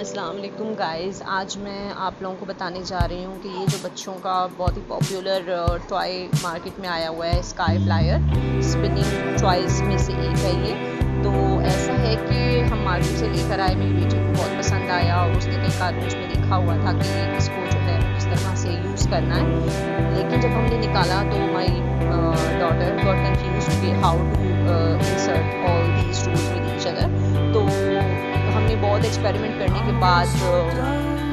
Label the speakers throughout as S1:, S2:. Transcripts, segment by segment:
S1: अस्सलाम वालेकुम गाइस। आज मैं आप लोगों को बताने जा रही हूँ कि ये जो बच्चों का बहुत ही पॉपुलर टॉय मार्केट में आया हुआ है, स्काई फ्लायर स्पिनिंग टॉयज़ में से एक है ये। तो ऐसा है कि हम मार्केट से लेकर आए, मेरी बेटी को बहुत पसंद आया और उसने कई कार्टून्स में देखा हुआ था कि इसको जो है किस तरह से यूज़ करना है। लेकिन जब हमने निकाला तो माई डॉटर गॉट कंफ्यूज्ड कि how to insert all these tools with each other. तो हमने बहुत एक्सपेरिमेंट करने के बाद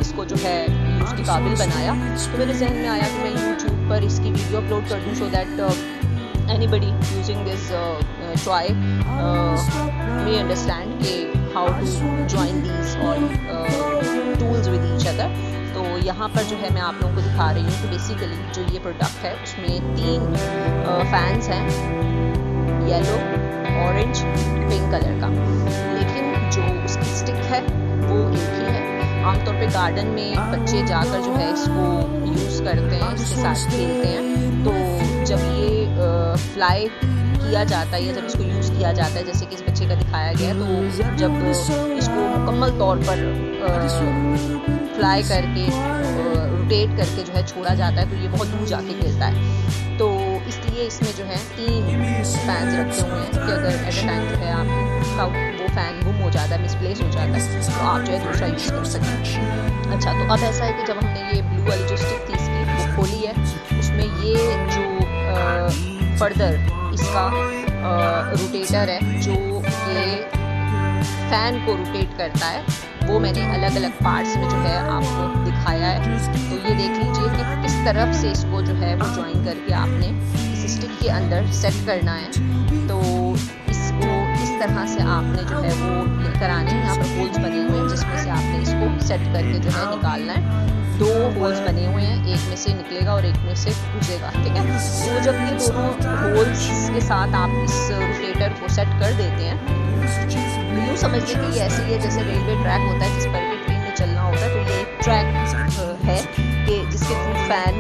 S1: इसको जो है यूज़ के काबिल बनाया। तो मेरे जहन में आया कि मैं यूट्यूब पर इसकी वीडियो अपलोड कर दूँ so that anybody using this toy may understand कि how to join these all tools with each other। तो यहाँ पर जो है मैं आप लोगों को दिखा रही हूँ कि बेसिकली जो ये प्रोडक्ट है उसमें 3 फैंस हैं, येलो, ऑरेंज, पिंक कलर का। लेकिन जो उसकी स्टिक है वो एक ही है। आमतौर पे गार्डन में बच्चे जाकर जो है इसको यूज़ करते हैं, इसके साथ खेलते हैं। तो जब ये फ्लाई किया जाता है या जब इसको यूज़ किया जाता है, जैसे कि इस बच्चे का दिखाया गया, तो जब इसको मुकम्मल तौर पर फ्लाई करके रोटेट करके जो है छोड़ा जाता है तो ये बहुत दूर जाके गिरता है। तो इसलिए इसमें जो है 3 फैंस रखे हुए हैं कि अगर एट अ टाइम जो है आपका वो फ़ैन गुम हो जाता है, मिसप्लेस हो जाता है, तो आप जो है दूसरा यूज़ कर सकते हैं। अच्छा, तो अब ऐसा है कि जब हमने ये ब्लू वाली जो स्टिक थी इसकी वो खोली है, उसमें ये जो फर्दर इसका रोटेटर है जो ये फ़ैन को रोटेट करता है, वो मैंने अलग अलग पार्ट्स में जो है आपको दिखाया है। तो ये देख लीजिए कि किस तरफ से इसको जो है वो ज्वाइन करके आपने इस स्टिक के अंदर सेट करना है। तो इसको इस तरह से आपने जो है वो लेकर आने हैं। यहाँ पर होल्स बने हुए हैं जिसमें से आपने इसको सेट करके जो है निकालना है। 2 होल्स बने हुए हैं, एक में से निकलेगा और एक में से घुसेगा, ठीक है। तो जब ये दोनों होल्स के साथ आप इस रोटेटर को सेट कर देते हैं तो यूँ समझिए कि ये ऐसे ही है जैसे रेलवे ट्रैक होता है जिस पर कि ट्रेन में चलना होता है। तो ये एक ट्रैक है कि जिसके थ्रू फ़ैन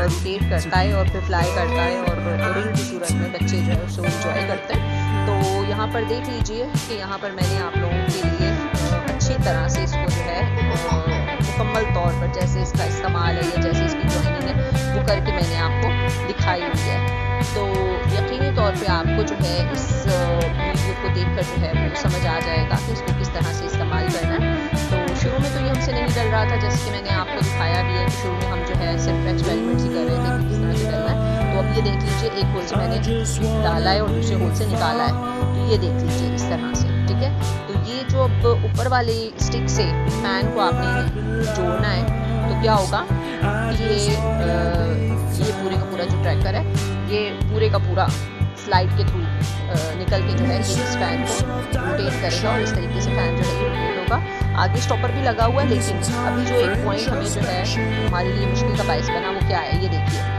S1: रोटेट करता है और फिर फ्लाई करता है और रिंग की सूरत में बच्चे जो है उसको इंजॉय करते हैं। तो यहाँ पर देख लीजिए कि यहाँ पर मैंने आप लोगों के लिए अच्छी तरह से इसको जो है मुकम्मल तौर पर जैसे इसका इस्तेमाल है या जैसे इसकी जॉइनिंग है वो करके मैंने आपको दिखाई हुई है। तो यकीनी तौर पे आपको जो है इस वीडियो को देखकर जो है वो समझ आ जाएगा कि इसको किस तरह से इस्तेमाल करना है। तो शुरू में तो ये हमसे नहीं डल रहा था, जैसे कि मैंने आपको दिखाया भी है कि शुरू में हम जो है सिर्फ एक्सपेरिमेंट्स ही कर रहे थे कि किस तरह से डलना है। तो अब ये देख लीजिए, एक होल से मैंने डाला है और दूसरे होल से निकाला है। तो ये देख लीजिए इस तरह से, ठीक है। तो ये जो अब ऊपर वाली स्टिक से फैन को आपने जोड़ना है तो क्या होगा, ये पूरे का पूरा जो ट्रैकर है ये पूरे का पूरा स्लाइड के थ्रू निकल के जो है ये इस फैन को रोटेट करेगा और इस तरीके से फैन जो है ये रोटेट होगा। आगे स्टॉपर भी लगा हुआ है, लेकिन अभी जो एक पॉइंट हमें जो है हमारे लिए मुश्किल का बायस बना वो क्या है, ये देखिए।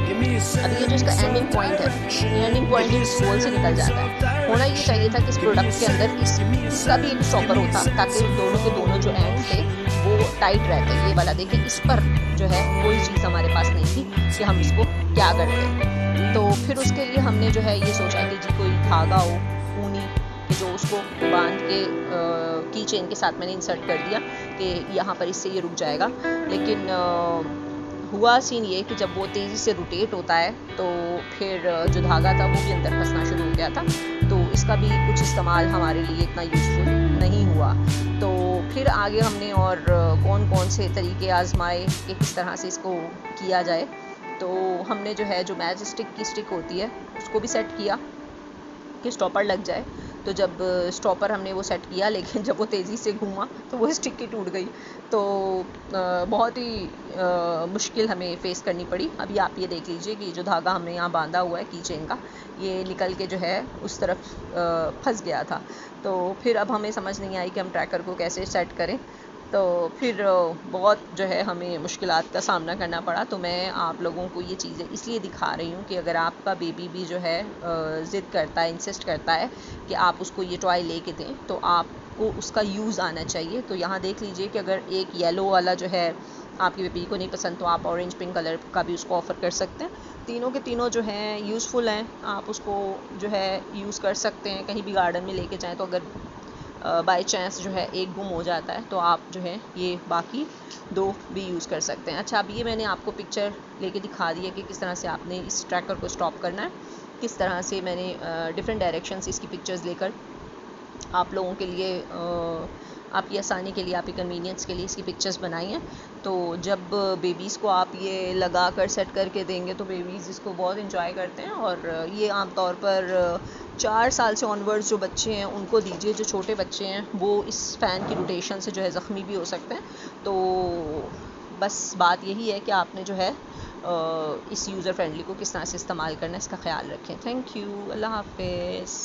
S1: अभी ये जो इसका एंडिंग पॉइंट है, एंडिंग पॉइंट इस होल से निकल जाता है। होना ये चाहिए था कि इस प्रोडक्ट के अंदर इसका भी एक स्टॉपर होता ताकि दोनों के दोनों जो एंड थे वो टाइट रहते। ये वाला देखिए, इस पर जो है कोई चीज़ हमारे पास नहीं थी कि हम इसको क्या करते। तो फिर उसके लिए हमने जो है ये सोचा कि जी कोई धागा हो ऊनी कि जो उसको बांध के की चेन के साथ मैंने इंसर्ट कर दिया कि यहाँ पर इससे ये रुक जाएगा। लेकिन हुआ सीन ये कि जब वो तेज़ी से रोटेट होता है तो फिर जो धागा था वो भी अंदर फंसना शुरू हो गया था। तो इसका भी कुछ इस्तेमाल हमारे लिए इतना यूज़फुल नहीं हुआ। तो फिर आगे हमने और कौन कौन से तरीके आजमाए कि किस तरह से इसको किया जाए। तो हमने जो है जो मैच स्टिक की स्टिक होती है उसको भी सेट किया कि स्टॉपर लग जाए। तो जब स्टॉपर हमने वो सेट किया, लेकिन जब वो तेज़ी से घूमा तो वो स्टिक ही टूट गई। तो बहुत ही मुश्किल हमें फ़ेस करनी पड़ी। अभी आप ये देख लीजिए कि जो धागा हमने यहाँ बांधा हुआ है की चेन का, ये निकल के जो है उस तरफ फंस गया था। तो फिर अब हमें समझ नहीं आई कि हम ट्रैकर को कैसे सेट करें। तो फिर बहुत जो है हमें मुश्किलात का सामना करना पड़ा। तो मैं आप लोगों को ये चीज़ें इसलिए दिखा रही हूँ कि अगर आपका बेबी भी जो है ज़िद करता है, इंसिस्ट करता है कि आप उसको ये टॉय लेके दें, तो आपको उसका यूज़ आना चाहिए। तो यहाँ देख लीजिए कि अगर एक येलो वाला जो है आपकी बेबी को नहीं पसंद तो आप ऑरेंज पिंक कलर का भी उसको ऑफ़र कर सकते हैं। तीनों के तीनों जो हैं यूज़फुल हैं, आप उसको जो है यूज़ कर सकते हैं। कहीं भी गार्डन में लेके जाएँ तो अगर बाय चांस जो है एक गुम हो जाता है तो आप जो है ये बाकी 2 भी यूज़ कर सकते हैं। अच्छा, अब ये मैंने आपको पिक्चर लेके दिखा दी है कि किस तरह से आपने इस ट्रैकर को स्टॉप करना है। किस तरह से मैंने डिफरेंट डायरेक्शन से इसकी पिक्चर्स लेकर आप लोगों के लिए आपकी आसानी के लिए, आपकी कन्वीनियंस के लिए इसकी पिक्चर्स बनाई हैं। तो जब बेबीज़ को आप ये लगा कर सेट करके देंगे तो बेबीज़ इसको बहुत इंजॉय करते हैं। और ये आमतौर पर 4 साल से ऑनवर्ड्स जो बच्चे हैं उनको दीजिए। जो छोटे बच्चे हैं वो इस फ़ैन की रोटेशन से जो है ज़ख्मी भी हो सकते हैं। तो बस बात यही है कि आपने जो है इस यूज़र फ्रेंडली को किस तरह से इस्तेमाल करना है, इसका ख्याल रखें। थैंक यू, अल्लाह हाफ़िज़।